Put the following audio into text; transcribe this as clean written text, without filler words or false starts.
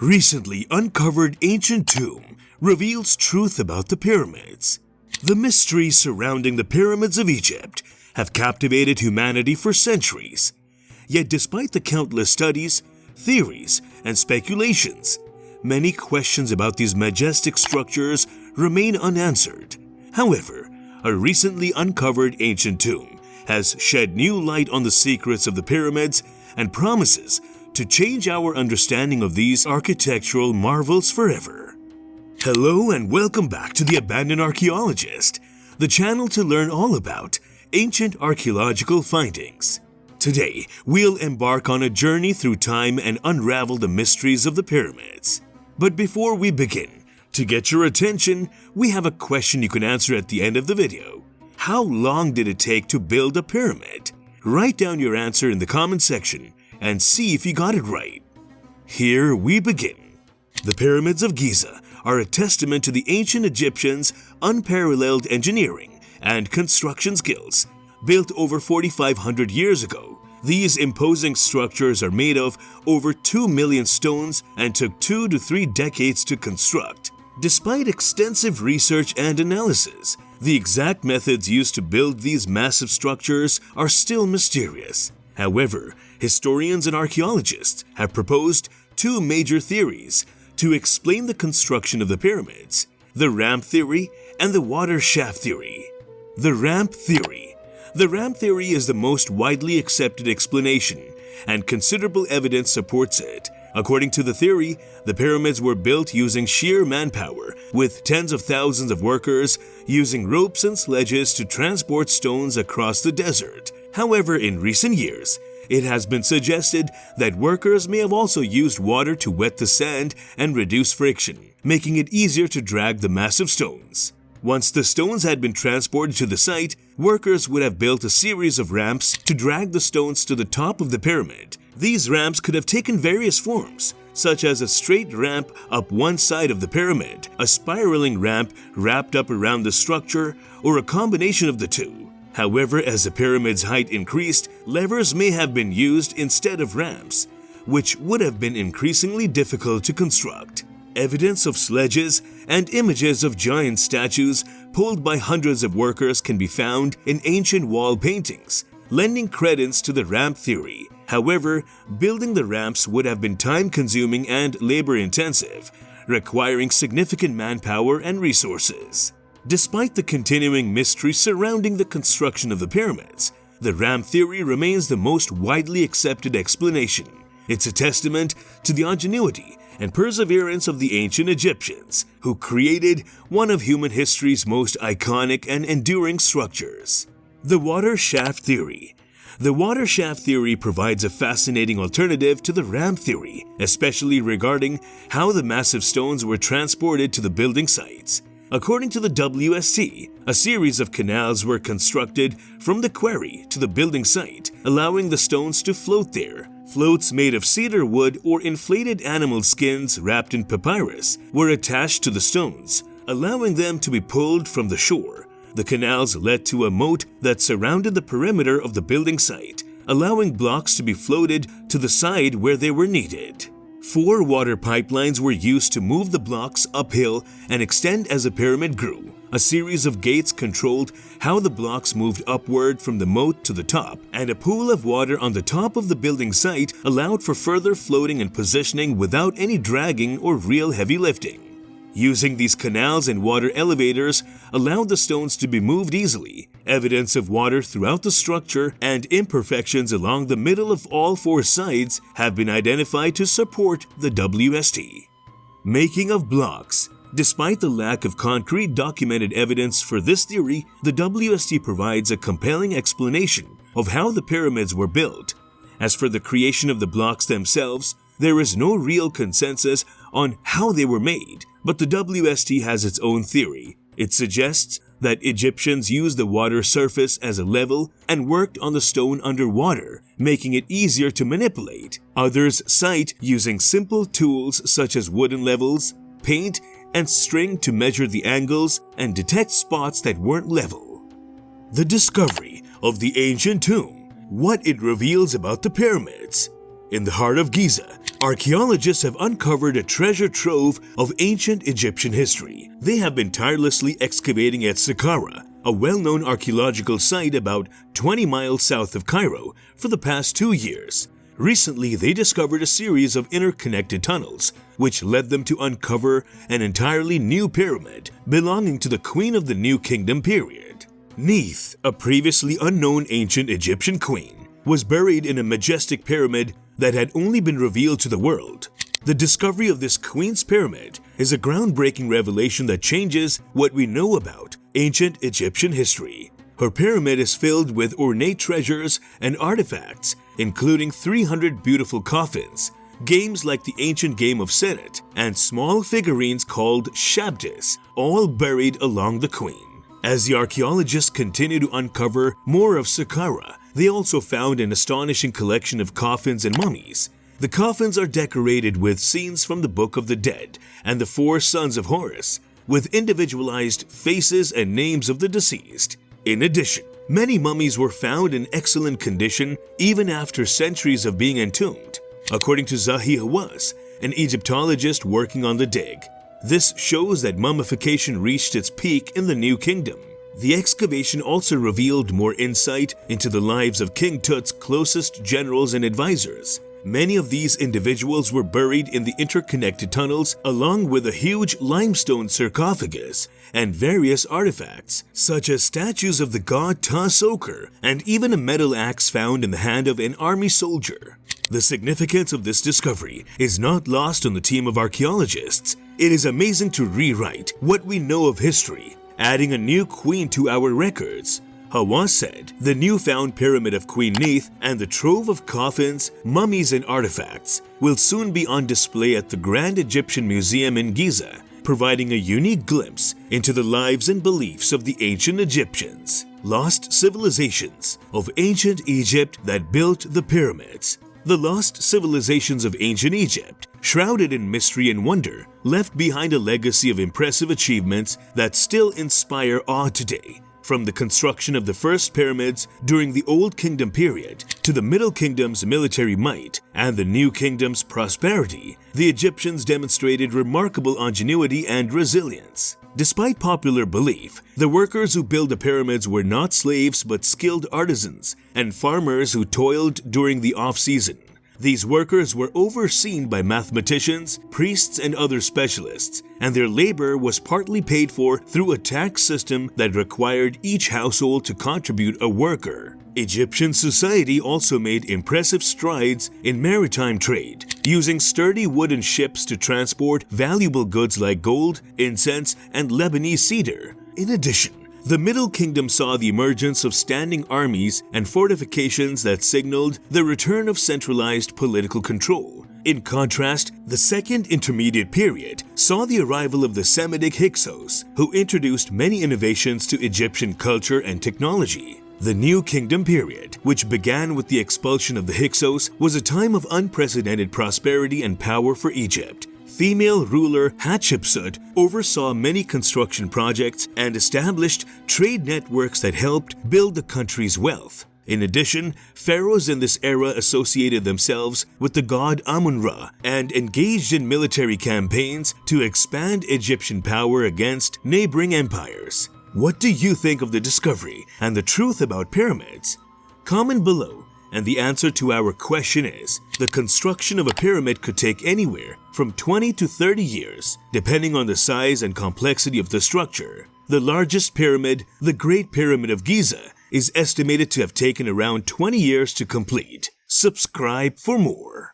Recently uncovered ancient tomb reveals truth about the pyramids. The mysteries surrounding the pyramids of Egypt have captivated humanity for centuries. Yet despite the countless studies, theories, and speculations, many questions about these majestic structures remain unanswered. However, a recently uncovered ancient tomb has shed new light on the secrets of the pyramids and promises to change our understanding of these architectural marvels forever. Hello and welcome back to the Abandoned Archaeologist, the channel to learn all about ancient archaeological findings. Today, we'll embark on a journey through time and unravel the mysteries of the pyramids. But before we begin, to get your attention, we have a question you can answer at the end of the video. How long did it take to build a pyramid? Write down your answer in the comment section and see if you got it right. Here we begin. The pyramids of Giza are a testament to the ancient Egyptians' unparalleled engineering and construction skills. Built over 4,500 years ago, these imposing structures are made of over 2 million stones and took 2 to 3 decades to construct. Despite extensive research and analysis, the exact methods used to build these massive structures are still mysterious. However, historians and archaeologists have proposed 2 major theories to explain the construction of the pyramids: the ramp theory and the water shaft theory. The ramp theory. The ramp theory is the most widely accepted explanation, and considerable evidence supports it. According to the theory, the pyramids were built using sheer manpower, with tens of thousands of workers using ropes and sledges to transport stones across the desert. However, in recent years, it has been suggested that workers may have also used water to wet the sand and reduce friction, making it easier to drag the massive stones. Once the stones had been transported to the site, workers would have built a series of ramps to drag the stones to the top of the pyramid. These ramps could have taken various forms, such as a straight ramp up one side of the pyramid, a spiraling ramp wrapped up around the structure, or a combination of the two. However, as the pyramid's height increased, levers may have been used instead of ramps, which would have been increasingly difficult to construct. Evidence of sledges and images of giant statues pulled by hundreds of workers can be found in ancient wall paintings, lending credence to the ramp theory. However, building the ramps would have been time-consuming and labor-intensive, requiring significant manpower and resources. Despite the continuing mystery surrounding the construction of the pyramids, the ramp theory remains the most widely accepted explanation. It's a testament to the ingenuity and perseverance of the ancient Egyptians, who created one of human history's most iconic and enduring structures. The water shaft theory. The water shaft theory provides a fascinating alternative to the ramp theory, especially regarding how the massive stones were transported to the building sites. According to the WST, a series of canals were constructed from the quarry to the building site, allowing the stones to float there. Floats made of cedar wood or inflated animal skins wrapped in papyrus were attached to the stones, allowing them to be pulled from the shore. The canals led to a moat that surrounded the perimeter of the building site, allowing blocks to be floated to the side where they were needed. 4 water pipelines were used to move the blocks uphill and extend as the pyramid grew. A series of gates controlled how the blocks moved upward from the moat to the top, and a pool of water on the top of the building site allowed for further floating and positioning without any dragging or real heavy lifting. Using these canals and water elevators allowed the stones to be moved easily. Evidence of water throughout the structure and imperfections along the middle of all 4 sides have been identified to support the WST. Making of blocks. Despite the lack of concrete documented evidence for this theory, the WST provides a compelling explanation of how the pyramids were built. As for the creation of the blocks themselves, there is no real consensus on how they were made, but the WST has its own theory. It suggests that Egyptians used the water surface as a level and worked on the stone underwater, making it easier to manipulate. Others cite using simple tools such as wooden levels, paint, and string to measure the angles and detect spots that weren't level. The discovery of the ancient tomb. What it reveals about the pyramids. In the heart of Giza, archaeologists have uncovered a treasure trove of ancient Egyptian history. They have been tirelessly excavating at Saqqara, a well-known archaeological site about 20 miles south of Cairo, for the past 2 years. Recently, they discovered a series of interconnected tunnels, which led them to uncover an entirely new pyramid belonging to the Queen of the New Kingdom period. Neith, a previously unknown ancient Egyptian queen, was buried in a majestic pyramid that had only been revealed to the world. The discovery of this Queen's Pyramid is a groundbreaking revelation that changes what we know about ancient Egyptian history. Her pyramid is filled with ornate treasures and artifacts, including 300 beautiful coffins, games like the ancient game of Senet, and small figurines called shabdis, all buried along the Queen. As the archaeologists continue to uncover more of Saqqara, they also found an astonishing collection of coffins and mummies. The coffins are decorated with scenes from the Book of the Dead and the Four Sons of Horus, with individualized faces and names of the deceased. In addition, many mummies were found in excellent condition even after centuries of being entombed. According to Zahi Hawass, an Egyptologist working on the dig, this shows that mummification reached its peak in the New Kingdom. The excavation also revealed more insight into the lives of King Tut's closest generals and advisors. Many of these individuals were buried in the interconnected tunnels along with a huge limestone sarcophagus and various artifacts, such as statues of the god Ta-Soker and even a metal axe found in the hand of an army soldier. The significance of this discovery is not lost on the team of archaeologists. It is amazing to rewrite what we know of history, adding a new queen to our records. Hawass said, the newfound pyramid of Queen Neith and the trove of coffins, mummies and artifacts will soon be on display at the Grand Egyptian Museum in Giza, providing a unique glimpse into the lives and beliefs of the ancient Egyptians. Lost civilizations of ancient Egypt that built the pyramids. The lost civilizations of ancient Egypt, shrouded in mystery and wonder, left behind a legacy of impressive achievements that still inspire awe today. From the construction of the first pyramids during the Old Kingdom period to the Middle Kingdom's military might and the New Kingdom's prosperity, the Egyptians demonstrated remarkable ingenuity and resilience. Despite popular belief, the workers who built the pyramids were not slaves but skilled artisans and farmers who toiled during the off-season. These workers were overseen by mathematicians, priests, and other specialists, and their labor was partly paid for through a tax system that required each household to contribute a worker. Egyptian society also made impressive strides in maritime trade, using sturdy wooden ships to transport valuable goods like gold, incense, and Lebanese cedar. In addition, the Middle Kingdom saw the emergence of standing armies and fortifications that signaled the return of centralized political control. In contrast, the Second Intermediate Period saw the arrival of the Semitic Hyksos, who introduced many innovations to Egyptian culture and technology. The New Kingdom period, which began with the expulsion of the Hyksos, was a time of unprecedented prosperity and power for Egypt. Female ruler Hatshepsut oversaw many construction projects and established trade networks that helped build the country's wealth. In addition, pharaohs in this era associated themselves with the god Amun-Ra and engaged in military campaigns to expand Egyptian power against neighboring empires. What do you think of the discovery and the truth about pyramids? Comment below, and the answer to our question is, the construction of a pyramid could take anywhere from 20 to 30 years, depending on the size and complexity of the structure. The largest pyramid, the Great Pyramid of Giza, is estimated to have taken around 20 years to complete. Subscribe for more.